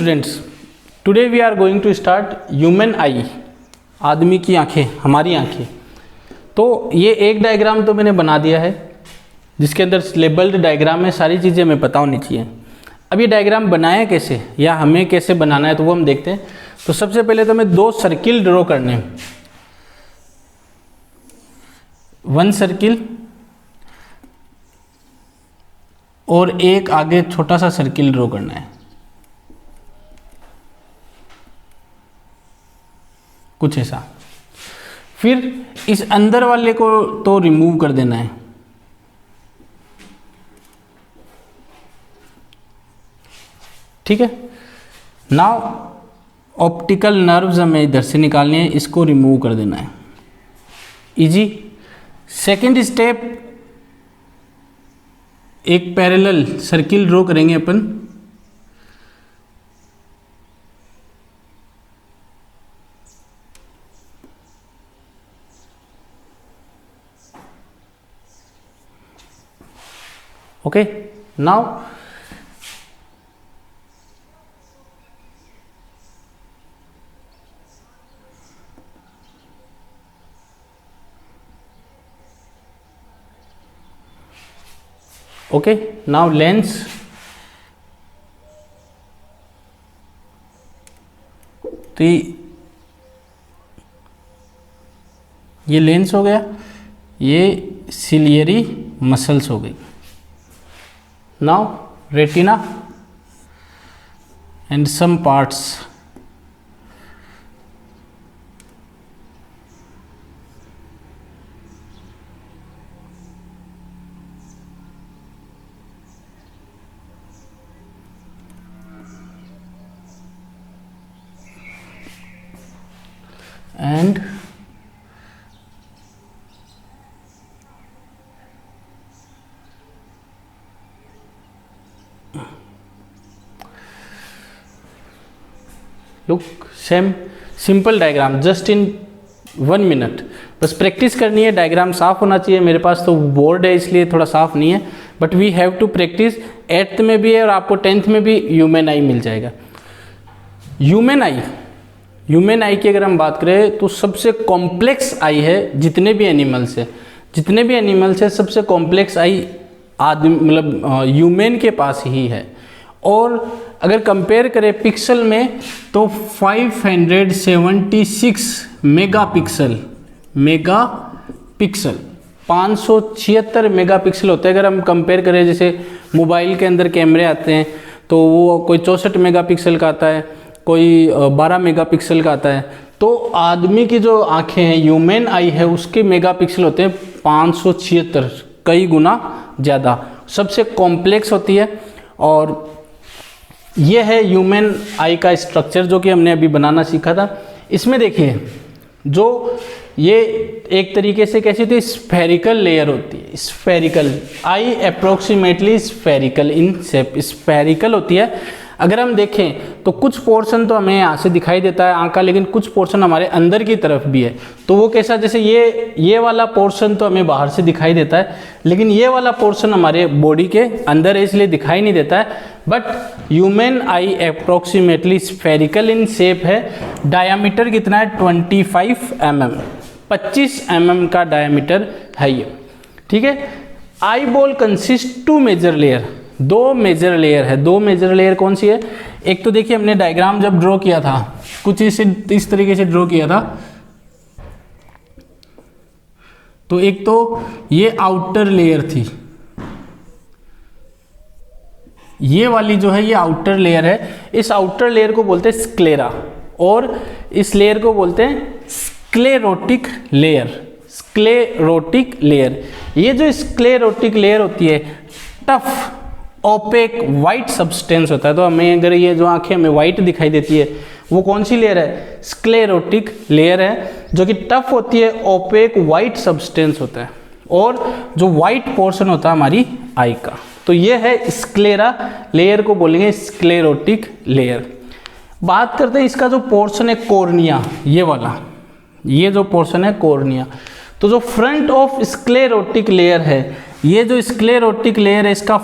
Students, today we are going to start human eye, आदमी की आंखें, हमारी आंखें। तो ये एक डायग्राम तो मैंने बना दिया है जिसके अंदर लेबल्ड डायग्राम है, सारी चीज़ें हमें पता होनी चाहिए। अब ये डायग्राम बनाया कैसे या हमें कैसे बनाना है तो वो हम देखते हैं। तो सबसे पहले तो हमें दो सर्किल ड्रॉ करने हैं, वन सर्किल और एक आगे छोटा सा सर्किल ड्रॉ करना है, कुछ ऐसा। फिर इस अंदर वाले को तो रिमूव कर देना है, ठीक है। नाउ ऑप्टिकल नर्व्स हमें इधर से निकालने हैं, इसको रिमूव कर देना है, इजी। सेकंड स्टेप, एक पैरेलल सर्किल ड्रॉ करेंगे अपन, okay. Now okay, now lens, तो ये लेंस हो गया, ये सिलियरी मसल्स हो गई। Now retina and some parts, and look same simple diagram just in 1 minute। बस प्रैक्टिस करनी है, डायग्राम साफ होना चाहिए। मेरे पास तो बोर्ड है इसलिए थोड़ा साफ नहीं है, but we have to practice. 8th में भी है और आपको 10th में भी ह्यूमन आई मिल जाएगा। ह्यूमन आई की अगर हम बात करें तो सबसे कॉम्प्लेक्स आई है, जितने भी एनिमल्स है सबसे कॉम्प्लेक्स आई आदमी मतलब ह्यूमन के पास ही है। और अगर कंपेयर करें पिक्सल में तो 576 मेगापिक्सल 576 मेगापिक्सल होते हैं। अगर हम कंपेयर करें, जैसे मोबाइल के अंदर कैमरे आते हैं तो वो कोई 64 मेगापिक्सल का आता है, कोई 12 मेगापिक्सल का आता है। तो आदमी की जो आंखें हैं, ह्यूमन आई है, उसके मेगापिक्सल होते हैं 576, कई गुना ज़्यादा, सबसे कॉम्प्लेक्स होती है। और ये है ह्यूमन आई का स्ट्रक्चर जो कि हमने अभी बनाना सीखा था। इसमें देखिए, जो ये एक तरीके से कैसी होती है, स्फेरिकल लेयर होती है। Spherical I approximately spherical in shape, spherical होती है। अगर हम देखें तो कुछ पोर्शन तो हमें यहाँ से दिखाई देता है आँख का, लेकिन कुछ पोर्शन हमारे अंदर की तरफ भी है। तो वो कैसा, जैसे ये वाला पोर्शन तो हमें बाहर से दिखाई देता है, लेकिन ये वाला पोर्शन हमारे बॉडी के अंदर है, इसलिए दिखाई नहीं देता है। But human I approximately spherical in shape है। डायामीटर कितना है, 25 mm, 25 mm का डायामीटर है ये, ठीक है। Eyeball consist 2 major layer, 2 major layer है। 2 मेजर लेयर कौन सी है? एक तो देखिए, हमने डायग्राम जब ड्रॉ किया था कुछ इस तरीके से ड्रॉ किया था। तो एक तो ये आउटर लेयर थी, ये वाली जो है ये आउटर लेयर है। इस आउटर लेयर को बोलते हैं स्क्लेरा, और इस लेयर को बोलते हैं स्क्लेरोटिक लेयर। स्क्लेरोटिक लेयर, ये जो स्क्लेरोटिक लेयर होती है, टफ ओपेक वाइट सब्सटेंस होता है। तो हमें अगर ये जो आंखें हमें वाइट दिखाई देती है, वो कौन सी लेयर है? स्क्लेरोटिक लेयर है, जो कि टफ होती है, ओपेक वाइट सब्सटेंस होता है, और जो वाइट पोर्शन होता है हमारी आई का। तो ये है स्क्लेरा लेयर, को बोलेंगे स्क्लेरोटिक लेयर। बात करते हैं इसका जो पोर्शन है कॉर्निया, ये वाला, ये जो पोर्शन है कॉर्निया। तो जो फ्रंट ऑफ स्क्लेरोटिक लेयर है, ये जो स्क्लेरोटिक लेयर है इसका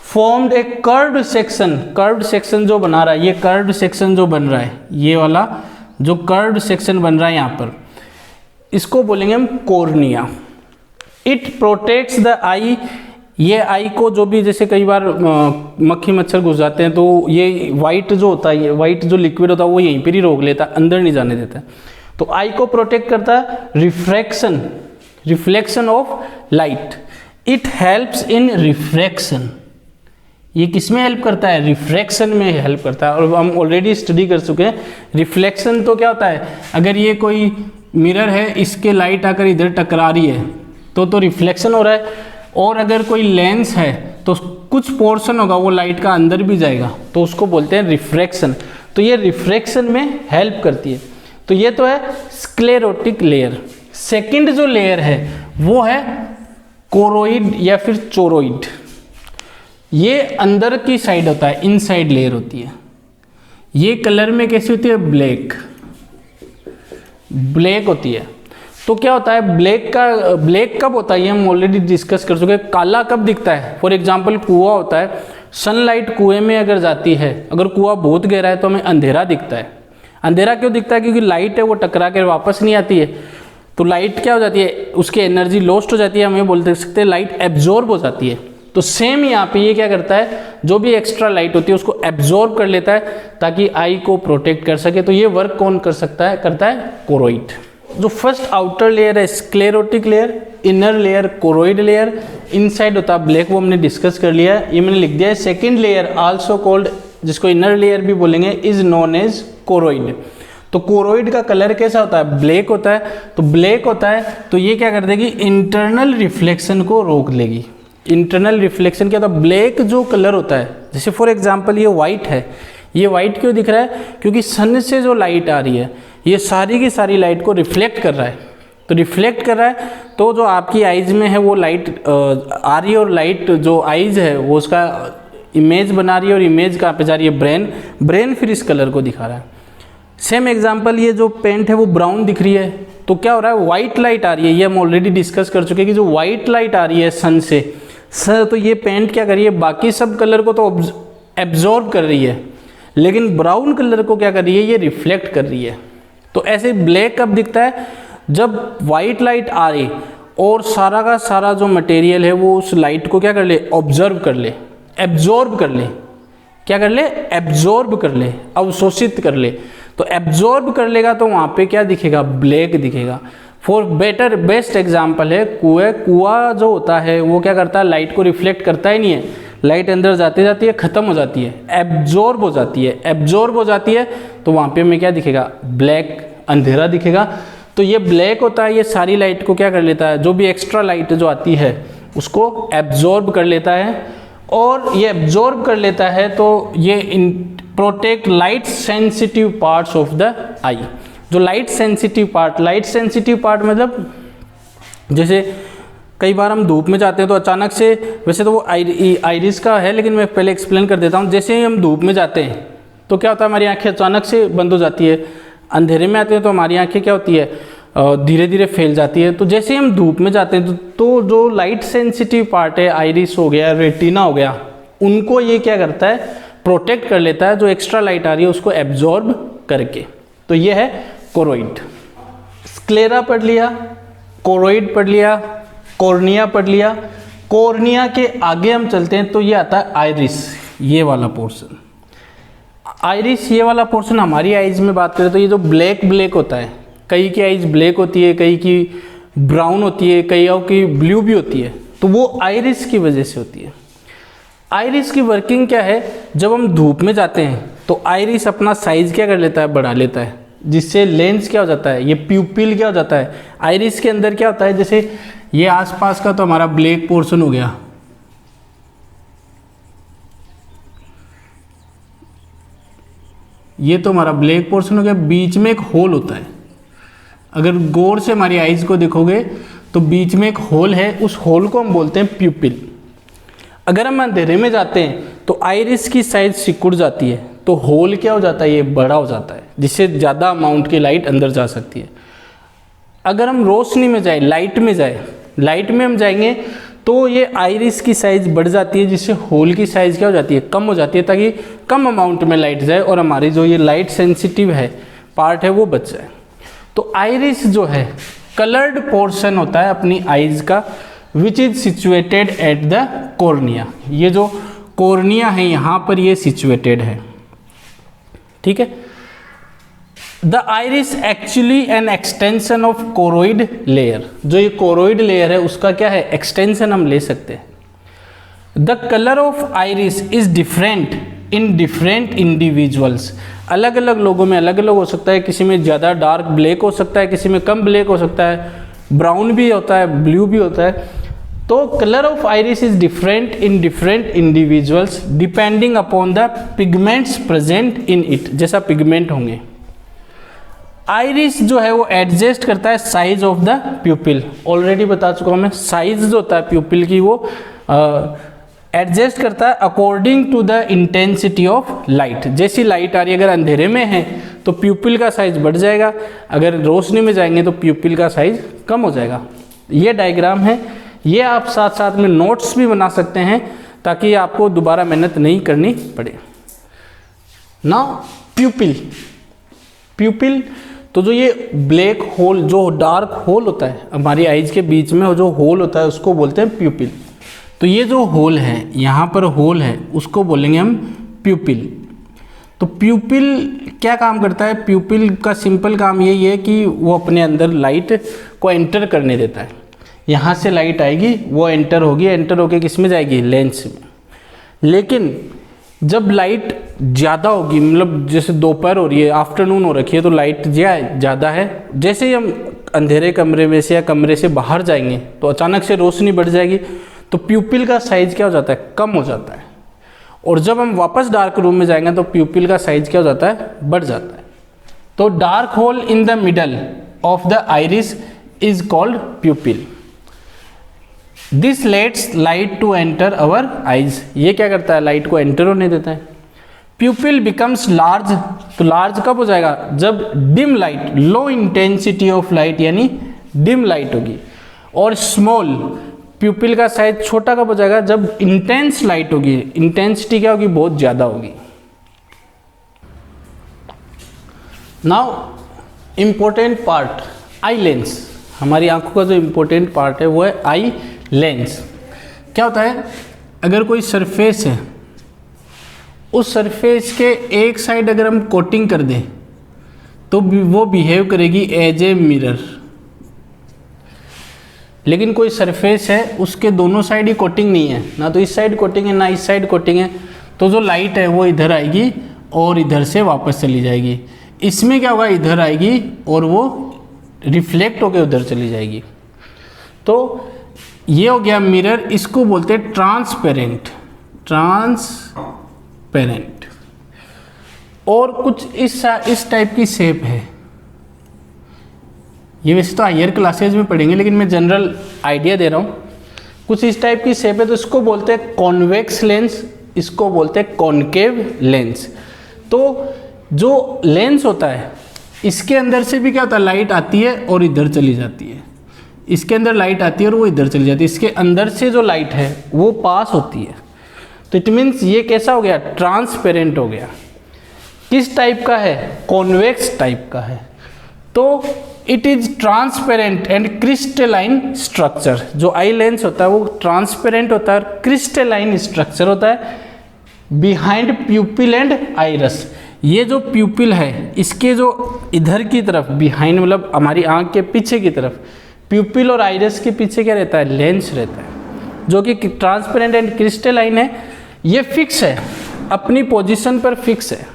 फॉर्म्ड ए कर्व्ड सेक्शन, कर्व्ड सेक्शन जो बना रहा है, ये कर्व्ड सेक्शन जो बन रहा है, ये वाला जो कर्व्ड सेक्शन बन रहा है यहाँ पर, इसको बोलेंगे हम कॉर्निया। इट प्रोटेक्ट्स द आई, ये आई को जो भी, जैसे कई बार मक्खी मच्छर घुस जाते हैं तो ये वाइट जो होता है, ये वाइट जो लिक्विड होता है वो यहीं पर ही रोक लेता है, अंदर नहीं जाने देता है। तो आई को प्रोटेक्ट करता है refraction, reflection of light. It helps in refraction, ये किस में हेल्प करता है? रिफ्रैक्शन में हेल्प करता है। और हम ऑलरेडी स्टडी कर चुके हैं रिफ्लेक्शन तो क्या होता है, अगर ये कोई मिरर है, इसके लाइट आकर इधर टकरा रही है तो रिफ्लेक्शन हो रहा है, और अगर कोई लेंस है तो कुछ पोर्शन होगा वो लाइट का अंदर भी जाएगा, तो उसको बोलते हैं रिफ्रैक्शन। तो ये रिफ्रैक्शन में हेल्प करती है। तो ये तो है स्क्लेरोटिक लेयर। सेकंड जो लेयर है वो है कोरोइड या फिर चोरोइड। ये अंदर की साइड होता है, इनसाइड लेयर होती है। ये कलर में कैसी होती है? ब्लैक, ब्लैक होती है। तो क्या होता है ब्लैक कब होता है ये हम ऑलरेडी डिस्कस कर चुके हैं। काला कब दिखता है? फॉर एग्जांपल कुआं होता है, सनलाइट कुएं में अगर जाती है, अगर कुआं बहुत गहरा है तो हमें अंधेरा दिखता है। अंधेरा क्यों दिखता है? क्योंकि लाइट है वो टकरा कर वापस नहीं आती है, तो लाइट क्या हो जाती है, उसकी एनर्जी लॉस्ट हो जाती है, हमें बोल सकते हैं लाइट एब्जॉर्ब हो जाती है। तो सेम यहाँ पे ये क्या करता है, जो भी एक्स्ट्रा लाइट होती है उसको एब्जॉर्ब कर लेता है ताकि आई को प्रोटेक्ट कर सके। तो ये वर्क कौन कर सकता है? करता है कोरोइड। जो फर्स्ट आउटर लेयर है sclerotic layer, inner layer choroid layer, inside होता है ब्लैक, वो हमने डिस्कस कर लिया है, ये मैंने लिख दिया है। सेकेंड लेयर आल्सो कॉल्ड, जिसको इनर लेयर भी बोलेंगे, इज नोन एज कोरोइड। तो कोरोइड का कलर कैसा होता है? ब्लैक होता है। तो ब्लैक होता है तो ये क्या कर देगी? इंटरनल रिफ्लेक्शन को रोक लेगी। इंटरनल रिफ्लेक्शन क्या होता है? ब्लैक जो कलर होता है, जैसे फॉर एग्जांपल ये वाइट है, ये वाइट क्यों दिख रहा है? क्योंकि सन से जो लाइट आ रही है ये सारी की सारी लाइट को रिफ्लेक्ट कर रहा है। तो रिफ्लेक्ट कर रहा है तो जो आपकी आइज में है वो लाइट आ रही है, और लाइट जो आइज है वो उसका इमेज बना रही है, और इमेज कहाँ पे जा रही है? ब्रेन फिर इस कलर को दिखा रहा है। सेम एग्जांपल, ये जो पेंट है वो ब्राउन दिख रही है, तो क्या हो रहा है? वाइट लाइट आ रही है। ये हम ऑलरेडी डिस्कस कर चुके हैं कि जो वाइट लाइट आ रही है सन से, तो ये पेंट क्या कर रही है? बाकी सब कलर को तो एब्जॉर्ब कर रही है, लेकिन ब्राउन कलर को क्या कर रही है? ये रिफ्लेक्ट कर रही है। तो ऐसे ब्लैक कब दिखता है? जब वाइट लाइट आ रही और सारा का सारा जो मटेरियल है वो उस लाइट को क्या कर ले? ऑब्जर्व कर ले, एब्जॉर्ब कर ले। क्या कर ले? एब्जॉर्ब कर ले, अवशोषित कर ले। तो एब्जॉर्ब कर लेगा तो वहाँ पे क्या दिखेगा? ब्लैक दिखेगा। फॉर बेस्ट एग्जाम्पल है कुआं जो होता है वो क्या करता है? लाइट को रिफ्लेक्ट करता ही नहीं है, लाइट अंदर जाती जाती है, खत्म हो जाती है, एब्जॉर्ब हो जाती है। एब्जॉर्ब हो जाती है तो वहाँ पे हमें क्या दिखेगा? ब्लैक, अंधेरा दिखेगा। तो ये ब्लैक होता है, ये सारी लाइट को क्या कर लेता है? जो भी एक्स्ट्रा लाइट जो आती है उसको एब्जॉर्ब कर लेता है, और ये एब्जॉर्ब कर लेता है तो ये protect light sensitive parts of the eye. जो लाइट सेंसिटिव पार्ट मतलब जैसे कई बार हम धूप में जाते हैं तो अचानक से, वैसे तो वो आइरिस का है लेकिन मैं पहले एक्सप्लेन कर देता हूँ। जैसे ही हम धूप में जाते हैं तो क्या होता है? हमारी आंखें अचानक से बंद हो जाती है। अंधेरे में आते हैं तो हमारी आंखें क्या होती है? धीरे धीरे फैल जाती है। तो जैसे ही हम धूप में जाते हैं तो जो लाइट सेंसिटिव पार्ट है, आइरिस हो गया, रेटिना हो गया, उनको ये क्या करता है? प्रोटेक्ट कर लेता है, जो एक्स्ट्रा लाइट आ रही है उसको एब्जॉर्ब करके। तो ये है कोरोइड। स्क्लेरा पढ़ लिया, कोरोइड पढ़ लिया, कॉर्निया पढ़ लिया। कॉर्निया के आगे हम चलते हैं तो ये आता है आइरिस, ये वाला पोर्शन। आइरिस ये वाला पोर्शन हमारी आइज में बात करें तो ये जो ब्लैक होता है, कई की आइज ब्लैक होती है, कई की ब्राउन होती है, कई की ब्लू भी होती है, तो वो आइरिस की वजह से होती है। आइरिस की वर्किंग क्या है? जब हम धूप में जाते हैं तो आइरिस अपना साइज क्या कर लेता है? बढ़ा लेता है, जिससे लेंस क्या हो जाता है? ये प्यूपिल क्या हो जाता है? आइरिस के अंदर क्या होता है? जैसे ये आसपास का तो हमारा ब्लैक पोर्शन हो गया, ये तो हमारा ब्लैक पोर्शन हो गया, बीच में एक होल होता है। अगर गौर से हमारी आइज को देखोगे तो बीच में एक होल है, उस होल को हम बोलते हैं प्यूपिल। अगर हम अंधेरे में जाते हैं तो आइरिस की साइज सिकुड़ जाती है, तो होल क्या हो जाता है? ये बड़ा हो जाता है, जिससे ज़्यादा अमाउंट की लाइट अंदर जा सकती है। अगर हम रोशनी में जाए, लाइट में हम जाएंगे तो ये आइरिस की साइज बढ़ जाती है, जिससे होल की साइज क्या हो जाती है, कम हो जाती है, ताकि कम अमाउंट में लाइट जाए और हमारी जो ये लाइट सेंसिटिव है पार्ट है वो बच जाए। तो आइरिस जो है कलर्ड पोर्शन होता है अपनी आइज का, which is situated at the cornea. ये जो कॉर्निया है यहाँ पर ये सिचुएटेड है, ठीक है। The iris actually an extension of choroid layer. जो ये कोरोइड लेयर है उसका क्या है, एक्सटेंशन हम ले सकते हैं। The colour of iris is different in different individuals. अलग अलग लोगों में अलग अलग हो सकता है, किसी में ज़्यादा डार्क ब्लैक हो सकता है, किसी में कम ब्लैक हो सकता है, ब्राउन भी होता है, ब्लू भी होता है। तो colour of iris is different in different individuals depending upon the pigments present in it. जैसा पिगमेंट होंगे, आइरिस जो है वो एडजस्ट करता है साइज ऑफ द प्यूपिल। ऑलरेडी बता चुका हूँ मैं, साइज जो होता है प्यूपिल की वो एडजस्ट करता है according to the intensity of light. जैसी लाइट आ रही है, अगर अंधेरे में है तो प्यूपिल का साइज बढ़ जाएगा, अगर रोशनी में जाएंगे तो प्यूपिल का साइज कम हो जाएगा। ये डायग्राम है, ये आप साथ साथ में नोट्स भी बना सकते हैं ताकि आपको दोबारा मेहनत नहीं करनी पड़े। नाउ प्यूपिल तो जो ये ब्लैक होल, जो डार्क होल होता है हमारी आइज के बीच में, जो होल होता है उसको बोलते हैं प्यूपिल। तो ये जो होल है, यहाँ पर होल है, उसको बोलेंगे हम प्यूपिल। तो प्यूपिल क्या काम करता है, प्यूपिल का सिंपल काम यही है कि वो अपने अंदर लाइट को एंटर करने देता है। यहाँ से लाइट आएगी, वो एंटर होगी, एंटर होके किस में जाएगी, लेंस में। लेकिन जब लाइट ज़्यादा होगी, मतलब जैसे दोपहर हो रही है, आफ्टरनून हो रखी है, तो लाइट ज़्यादा है, जैसे ही हम अंधेरे कमरे में से या कमरे से बाहर जाएंगे तो अचानक से रोशनी बढ़ जाएगी, तो प्यूपिल का साइज क्या हो जाता है, कम हो जाता है। और जब हम वापस डार्क रूम में जाएंगे तो प्यूपिल का साइज क्या हो जाता है, बढ़ जाता है। तो dark hole in the middle of the iris is called pupil. This lets light to enter our eyes. ये क्या करता है, लाइट को एंटर होने देता है। प्यूपिल बिकम्स लार्ज। तो लार्ज कब हो जाएगा, जब dim light, low intensity of light यानी डिम लाइट होगी। और स्मॉल, प्यूपिल का साइज छोटा कब हो जाएगा, जब इंटेंस लाइट होगी। इंटेंसिटी क्या होगी, बहुत ज़्यादा होगी। Now important part, eye lens. हमारी आंखों का जो इम्पोर्टेंट पार्ट है वो है आई लेंस। क्या होता है, अगर कोई सरफेस है, उस सरफेस के एक साइड अगर हम कोटिंग कर दें तो वो बिहेव करेगी एज ए मिरर। लेकिन कोई सरफेस है, उसके दोनों साइड ही कोटिंग नहीं है, ना तो इस साइड कोटिंग है ना इस साइड कोटिंग है, तो जो लाइट है वो इधर आएगी और इधर से वापस चली जाएगी। इसमें क्या होगा, इधर आएगी और वो रिफ्लेक्ट होकर उधर चली जाएगी। तो ये हो गया मिरर, इसको बोलते हैं ट्रांसपेरेंट। और कुछ इस टाइप की शेप है। ये वैसे तो हायर क्लासेज में पढ़ेंगे, लेकिन मैं जनरल आइडिया दे रहा हूँ। कुछ इस टाइप की शेप है, तो इसको बोलते हैं कॉन्वेक्स लेंस, इसको बोलते हैं कॉनकेव लेंस। तो जो लेंस होता है, इसके अंदर से भी क्या होता है, लाइट आती है और इधर चली जाती है। इसके अंदर लाइट आती है और वो इधर चली जाती है। इसके अंदर से जो लाइट है वो पास होती है। तो इट मीन्स ये कैसा हो गया, ट्रांसपेरेंट हो गया। किस टाइप का है, कॉन्वेक्स टाइप का है। तो it is transparent and crystalline structure. जो आई लेंस होता है वो ट्रांसपेरेंट होता है, क्रिस्टलाइन स्ट्रक्चर होता है बिहाइंड प्यूपिल एंड आइरस। ये जो प्यूपिल है, इसके जो इधर की तरफ बिहाइंड, मतलब हमारी आंख के पीछे की तरफ, प्यूपिल और आइरस के पीछे क्या रहता है, लेंस रहता है, जो कि ट्रांसपेरेंट एंड क्रिस्टलाइन है। ये फिक्स है, अपनी पोजीशन पर फिक्स है।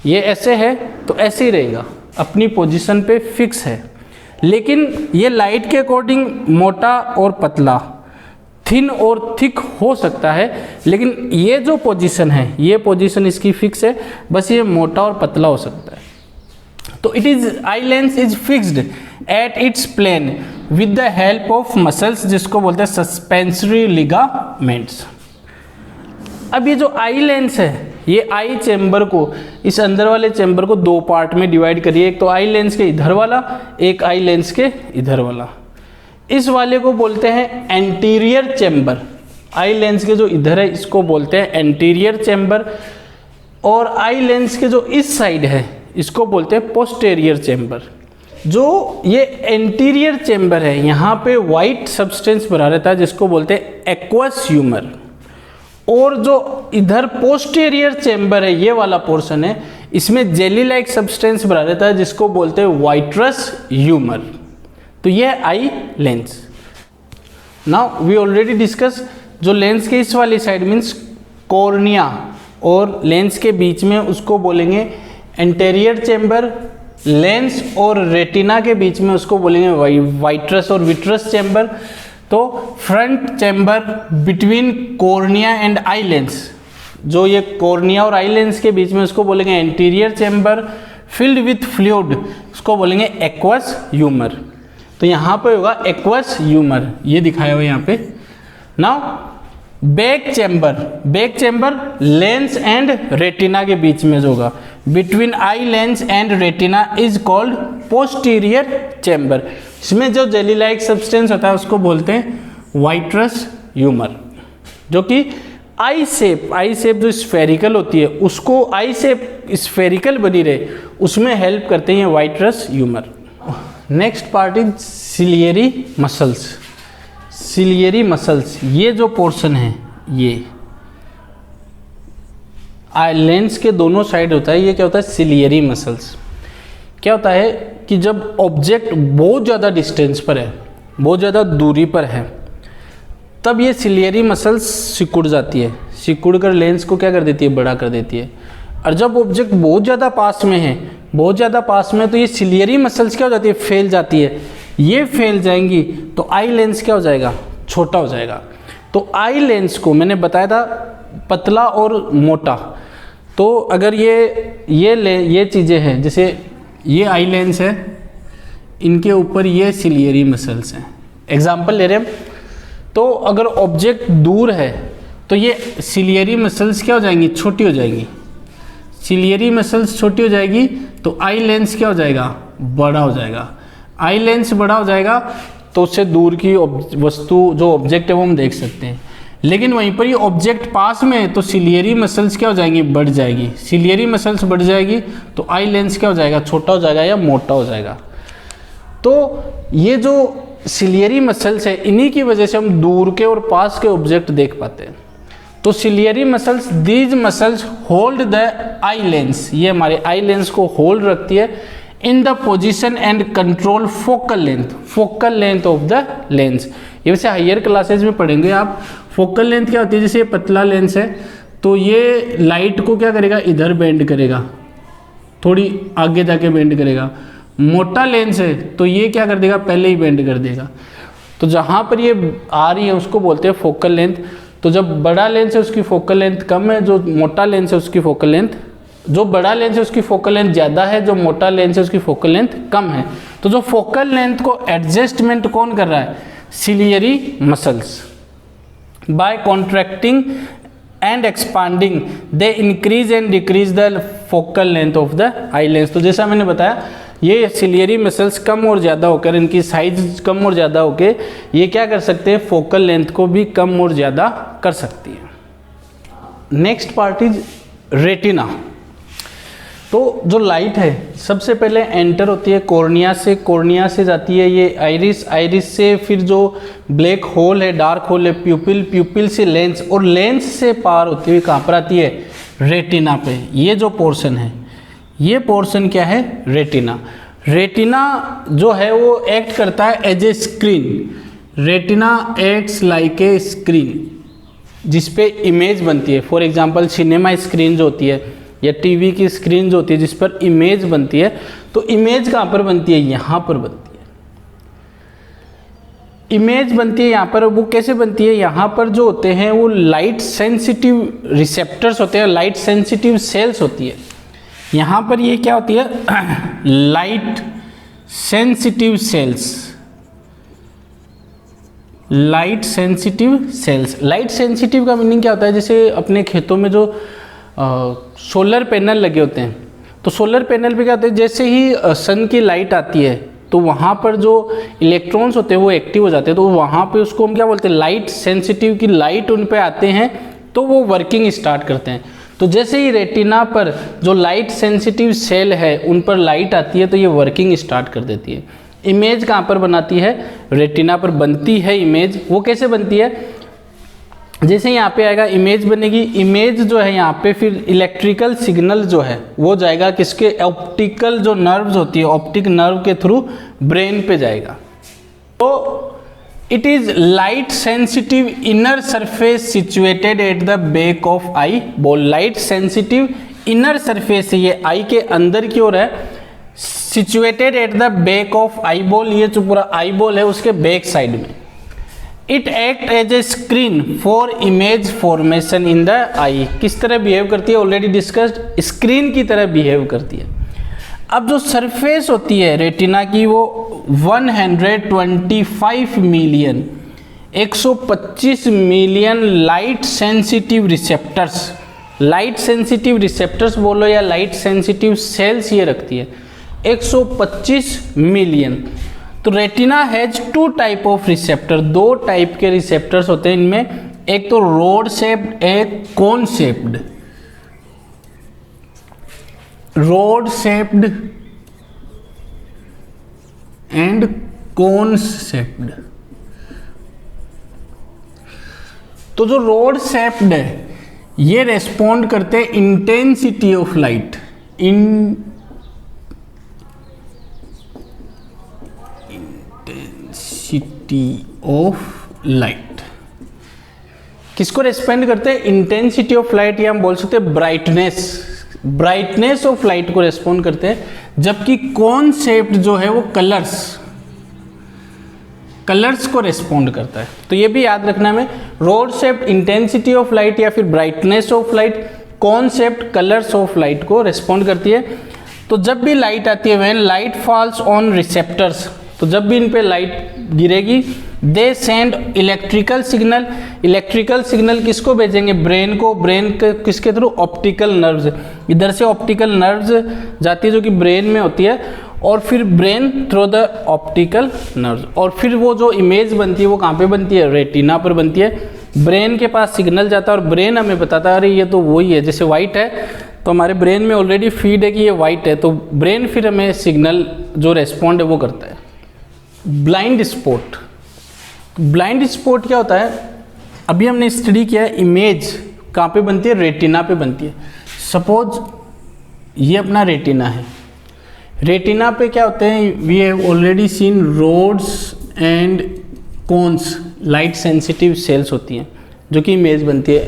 ये ऐसे है तो ऐसे ही रहेगा, अपनी पोजीशन पे फिक्स है। लेकिन ये लाइट के अकॉर्डिंग मोटा और पतला, थिन और थिक हो सकता है, लेकिन ये जो पोजीशन है, ये पोजीशन इसकी फिक्स है, बस ये मोटा और पतला हो सकता है। तो it is, eye lens is fixed at its plane with the help of muscles, जिसको बोलते हैं सस्पेंसरी लिगामेंट्स। अब ये जो आई लेंस है, ये आई चैम्बर को, इस अंदर वाले चैम्बर को दो पार्ट में डिवाइड करिए। एक तो आई लेंस के इधर वाला, एक आई लेंस के इधर वाला। इस वाले को बोलते हैं एंटीरियर चेम्बर। आई लेंस के जो इधर है इसको बोलते हैं एंटीरियर चेम्बर, और आई लेंस के जो इस साइड है इसको बोलते हैं पोस्टेरियर चेम्बर। जो ये एंटीरियर चेम्बर है यहाँ पे वाइट सब्सटेंस भरा रहता है जिसको बोलते हैं एक्वस ह्यूमर, और जो इधर पोस्टेरियर चेम्बर है ये वाला पोर्शन है इसमें जेली लाइक सब्सटेंस भरा रहता है जिसको बोलते हैं वाइट्रस ह्यूमर। तो ये है eye lens. Now we already discuss जो लेंस के इस वाली साइड मीन्स कॉर्निया और लेंस के बीच में उसको बोलेंगे एंटीरियर चेम्बर, लेंस और रेटिना के बीच में उसको बोलेंगे वाइट्रस और विट्रस चेम्बर। तो front chamber between cornea and eye lens, जो ये कॉर्निया और आई लेंस के बीच में उसको बोलेंगे anterior chamber filled with fluid, उसको बोलेंगे एक्वस ह्यूमर। तो यहाँ पे होगा एक्वस ह्यूमर, ये दिखाया हुआ यहाँ पे। Now back chamber lens and retina के बीच में जो होगा between eye lens and retina is called posterior chamber. इसमें जो जेली लाइक सब्सटेंस होता है उसको बोलते हैं वाइट्रस ह्यूमर, जो कि आई शेप जो स्फेरिकल होती है उसको आई शेप स्फेरिकल बनी रहे उसमें हेल्प करते हैं vitreous humour. Next part is ciliary muscles. Ciliary muscles ये जो पोर्शन है ये आई लेंस के दोनों साइड होता है, ये क्या होता है सिलियरी मसल्स। क्या होता है कि जब ऑब्जेक्ट बहुत ज़्यादा डिस्टेंस पर है, बहुत ज़्यादा दूरी पर है, तब ये सिलियरी मसल्स सिकुड़ जाती है, सिकुड़ कर लेंस को क्या कर देती है, बड़ा कर देती है। और जब ऑब्जेक्ट बहुत ज़्यादा पास में है, बहुत ज़्यादा पास में, तो ये सिलियरी मसल्स क्या हो जाती है, फैल जाती है। ये फैल जाएंगी तो आई लेंस क्या हो जाएगा, छोटा हो जाएगा। तो आई लेंस को मैंने बताया था पतला और मोटा। तो अगर ये चीज़ें हैं, जैसे ये आई लेंस है, इनके ऊपर ये सिलियरी मसल्स हैं, एग्जाम्पल ले रहे हैं। तो अगर ऑब्जेक्ट दूर है तो ये सिलियरी मसल्स क्या हो जाएंगी, छोटी हो जाएंगी। सिलियरी मसल्स छोटी हो जाएगी तो आई लेंस क्या हो जाएगा, बड़ा हो जाएगा। आई लेंस बड़ा हो जाएगा तो उससे दूर की वस्तु जो ऑब्जेक्ट है वो हम देख सकते हैं। लेकिन वहीं पर ये ऑब्जेक्ट पास में है तो सिलियरी मसल्स क्या हो जाएंगी, बढ़ जाएगी। सिलियरी मसल्स बढ़ जाएगी तो आई लेंस क्या हो जाएगा, छोटा हो जाएगा या मोटा हो जाएगा। तो ये जो सिलियरी मसल्स है इन्हीं की वजह से हम दूर के और पास के ऑब्जेक्ट देख पाते हैं। तो ciliary muscles, these muscles hold the eye lens, ये हमारे आई लेंस को होल्ड रखती है in the position and control focal length of the lens. ये वैसे हायर क्लासेज में पढ़ेंगे आप। फोकल लेंथ क्या होती है, जैसे ये पतला लेंस है तो ये लाइट को क्या करेगा, इधर बेंड करेगा, थोड़ी आगे जाके बेंड करेगा। मोटा लेंस है तो ये क्या कर देगा, पहले ही बेंड कर देगा। तो जहाँ पर ये आ रही है उसको बोलते हैं फोकल लेंथ। तो जब बड़ा लेंस है उसकी फोकल लेंथ कम है, जो मोटा लेंस है उसकी फोकल लेंथ, जो बड़ा लेंस है उसकी फोकल लेंथ ज़्यादा है, जो मोटा लेंस है उसकी फोकल लेंथ कम है। तो जो फोकल लेंथ को एडजस्टमेंट कौन कर रहा है, ciliary muscles. By contracting and expanding they increase and decrease the focal length of the eye lens. तो जैसा मैंने बताया ये सिलियरी मसल्स कम और ज़्यादा होकर, इनकी साइज कम और ज़्यादा होकर ये क्या कर सकते हैं, फोकल लेंथ को भी कम और ज़्यादा कर सकती है। Next part is retina. तो जो लाइट है सबसे पहले एंटर होती है कॉर्निया से जाती है ये आइरिस से फिर जो ब्लैक होल है, डार्क होल है प्यूपिल से लेंस, और लेंस से पार होती हुई कहाँ पर आती है, रेटिना पे। ये जो पोर्शन है, ये पोर्शन क्या है, रेटिना। रेटिना जो है वो एक्ट करता है as a screen. Retina acts like a screen जिसपे इमेज बनती है। फॉर एग्जांपल सिनेमा स्क्रीन जो होती है या टीवी की स्क्रीन जो होती है जिस पर इमेज बनती है, तो इमेज कहाँ पर बनती है, यहाँ पर बनती है। इमेज बनती है यहाँ पर। वो कैसे बनती है, यहाँ पर जो होते हैं वो लाइट सेंसिटिव रिसेप्टर्स होते हैं, लाइट सेंसिटिव सेल्स होती है। यहाँ पर ये क्या होती है, light sensitive sales. Light sensitive sales, light sensitive का मीनिंग क्या होता है, जैसे अपने खेतों में जो सोलर पैनल लगे होते हैं, तो सोलर पैनल पे क्या होता है, जैसे ही सन की लाइट आती है तो वहाँ पर जो इलेक्ट्रॉन्स होते हैं वो एक्टिव हो जाते हैं, तो वहाँ पे उसको हम क्या बोलते हैं, लाइट सेंसिटिव की लाइट उन पे आते हैं तो वो वर्किंग स्टार्ट करते हैं। तो जैसे ही रेटिना पर जो लाइट सेंसिटिव सेल है उन पर लाइट आती है तो ये वर्किंग स्टार्ट कर देती है। इमेज कहाँ पर बनाती है, रेटिना पर बनती है इमेज। वो कैसे बनती है, जैसे यहाँ पे आएगा इमेज बनेगी, इमेज जो है यहाँ पे फिर इलेक्ट्रिकल सिग्नल जो है वो जाएगा किसके, ऑप्टिकल जो नर्व्स होती है ऑप्टिक नर्व के थ्रू ब्रेन पे जाएगा। तो it is light sensitive inner surface situated at the back of eyeball. Light sensitive inner surface है, ये आई के अंदर की ओर है, situated at the back of eyeball, ये जो पूरा आई बॉल है उसके बैक साइड में। It act as a screen for image formation in the eye. किस तरह बिहेव करती है, ऑलरेडी डिस्कस्ड, स्क्रीन की तरह बिहेव करती है। अब जो सरफेस होती है रेटिना की वो 125 million 125 million light sensitive receptors, light sensitive receptors बोलो या लाइट सेंसिटिव सेल्स ये रखती है 125 मिलियन। तो retina has 2 type of receptor, 2 type के रिसेप्टर्स होते हैं इनमें, एक तो रोड शेप्ड, एक cone shaped. Rod shaped and cone shaped. तो जो रोड शेप्ड है ये रेस्पॉन्ड करते हैं intensity of light, intensity of light. किसको रेस्पॉन्ड करते हैं, इंटेंसिटी ऑफ लाइट, या हम बोल सकते हैं ब्राइटनेस, ब्राइटनेस ऑफ लाइट को रेस्पॉन्ड करते हैं। जबकि कॉन्सेप्ट जो है वो कलर्स को रेस्पॉन्ड करता है। तो ये भी याद रखना है, road shaped intensity of light या फिर brightness of light, concept colours of light को रेस्पॉन्ड करती है। तो जब भी लाइट आती है, when light falls on receptors, तो जब भी इन पे लाइट गिरेगी, they send electrical signal. Electrical signal किसको भेजेंगे, ब्रेन को। ब्रेन के किसके थ्रू, ऑप्टिकल नर्व्स। इधर से ऑप्टिकल नर्व्स जाती है जो कि ब्रेन में होती है, और फिर brain through the optical nerves, और फिर वो जो इमेज बनती है वो कहाँ पे बनती है, रेटिना पर बनती है। ब्रेन के पास सिग्नल जाता है और ब्रेन हमें बताता है अरे ये तो वही है, जैसे वाइट है तो हमारे ब्रेन में ऑलरेडी फीड है कि ये वाइट है, तो ब्रेन फिर हमें सिग्नल जो रेस्पॉन्ड है वो करता है। ब्लाइंड स्पॉट, ब्लाइंड स्पॉट क्या होता है, अभी हमने स्टडी किया है, इमेज कहाँ पे बनती है, रेटिना पे बनती है। सपोज ये अपना रेटिना है, रेटिना पे क्या होते हैं, we have already seen rods and cones, light sensitive cells होती हैं जो कि इमेज बनती है।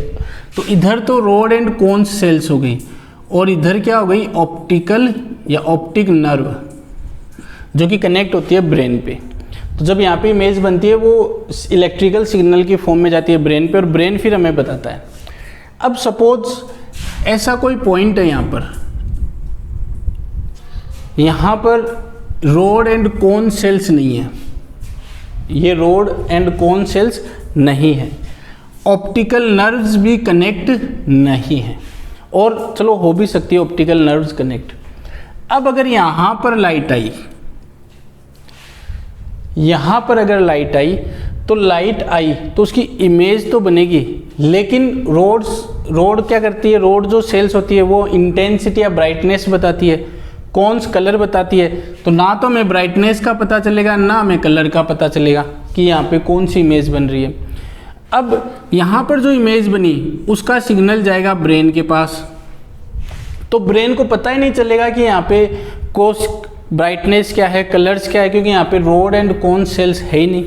तो इधर तो रोड एंड कोन्स सेल्स हो गई, और इधर क्या हो गई, ऑप्टिकल या ऑप्टिक नर्व जो कि कनेक्ट होती है ब्रेन पे। तो जब यहाँ पे इमेज बनती है वो इलेक्ट्रिकल सिग्नल की फॉर्म में जाती है ब्रेन पे, और ब्रेन फिर हमें बताता है। अब सपोज ऐसा कोई पॉइंट है यहाँ पर रोड एंड कोन सेल्स नहीं है, ये रोड एंड कोन सेल्स नहीं है, ऑप्टिकल नर्व्स भी कनेक्ट नहीं है, और चलो हो भी सकती है ऑप्टिकल नर्व्स कनेक्ट। अब अगर यहाँ पर लाइट आई, यहाँ पर अगर लाइट आई तो लाइट आई तो उसकी इमेज तो बनेगी, लेकिन रोड क्या करती है, रोड जो सेल्स होती है वो इंटेंसिटी या ब्राइटनेस बताती है, कौन कलर बताती है। तो ना तो हमें ब्राइटनेस का पता चलेगा ना हमें कलर का पता चलेगा कि यहाँ पे कौन सी इमेज बन रही है। अब यहाँ पर जो इमेज बनी उसका सिग्नल जाएगा ब्रेन के पास, तो ब्रेन को पता ही नहीं चलेगा कि यहाँ पे कोस ब्राइटनेस क्या है, कलर्स क्या है, क्योंकि यहाँ पे रोड एंड कोन सेल्स है ही नहीं।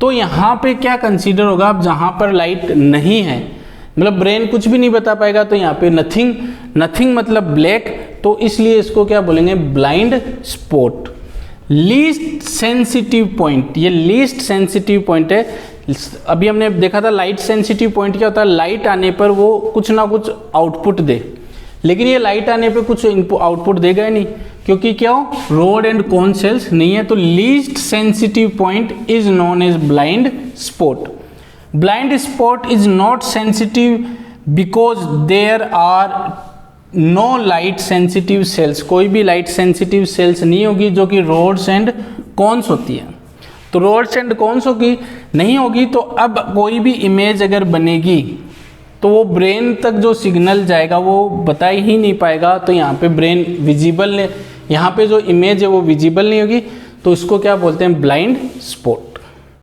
तो यहाँ पे क्या कंसीडर होगा, अब जहाँ पर लाइट नहीं है, मतलब ब्रेन कुछ भी नहीं बता पाएगा, तो यहाँ पे नथिंग, नथिंग मतलब ब्लैक, तो इसलिए इसको क्या बोलेंगे, blind spot. Least sensitive point, ये लीस्ट सेंसिटिव पॉइंट है। अभी हमने देखा था लाइट सेंसिटिव पॉइंट क्या होता है, लाइट आने पर वो कुछ ना कुछ आउटपुट दे, लेकिन ये लाइट आने पे कुछ इनपुट आउटपुट देगा ही नहीं, क्योंकि क्यों, रोड एंड कोन सेल्स नहीं है। तो least sensitive point is known as blind spot. Blind spot is not sensitive because there are no light sensitive cells, कोई भी लाइट सेंसिटिव सेल्स नहीं होगी जो कि रोड्स एंड कॉन्स होती है। तो रोड्स एंड कॉन्स होगी नहीं होगी, तो अब कोई भी इमेज अगर बनेगी तो वो ब्रेन तक जो सिग्नल जाएगा वो बता ही नहीं पाएगा। तो यहाँ पे ब्रेन विजिबल, यहाँ पे जो इमेज है वो विजिबल नहीं होगी, तो इसको क्या बोलते हैं, ब्लाइंड स्पॉट।